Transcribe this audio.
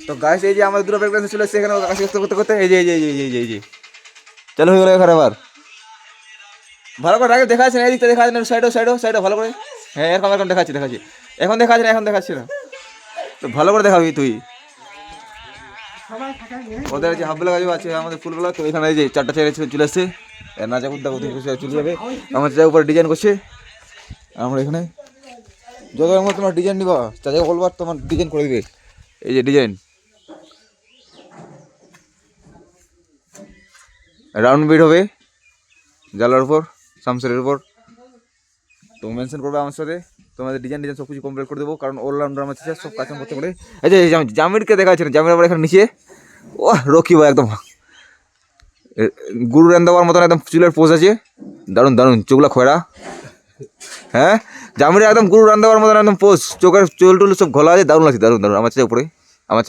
তো গাছ এই যে আমাদের দুটো ব্রেক চলে এসছে এখানে কাছে করতে করতে এই যে এই যে এই যে এই যে চলো হয়ে গেল এখানে আবার ভালো করে আগে দেখা যাচ্ছে না এদিকটা দেখা যাচ্ছে না সাইডও ভালো করে হ্যাঁ এরকম দেখাচ্ছি এখন দেখাচ্ছি না তো ভালো করে দেখাবি তুই ওদের যে হাফবেলা গাছ আছে আমাদের ফুলবেলা তো এখানে এই যে চারটা ছেলে চলে আসছে নাচা কুদ্দা চলে যাবে আমার চাচার উপরে ডিজাইন করছে আমরা এখানে যত আমার তোমার ডিজাইন নিবা চাচাকে বলবার তোমার ডিজাইন করে দিবে এই যে ডিজাইন রাউন্ড বিট হবে জালার উপর সামসের উপর তো মেনশন করবে আমার সাথে তোমাদের ডিজাইন সব কিছু কমপ্লিট করে দেবো কারণ অলরাউন্ডার আমার আছে সব কাজ করতে পারে এই যে জামিরকে দেখা যাচ্ছে না জামির আবার এখানে নিচে ও রকি ভাই একদম গুরু রান্দাবার মতন একদম চুলের পোজ আছে দারুণ চোখলা খয়রা হ্যাঁ জামির একদম গুরু রান্দাবার মতন একদম পোজ চোখের চুল টুল সব ঘোলা আছে দারুণ লাগছে দারুণ আমার চাই উপরে আমার চাই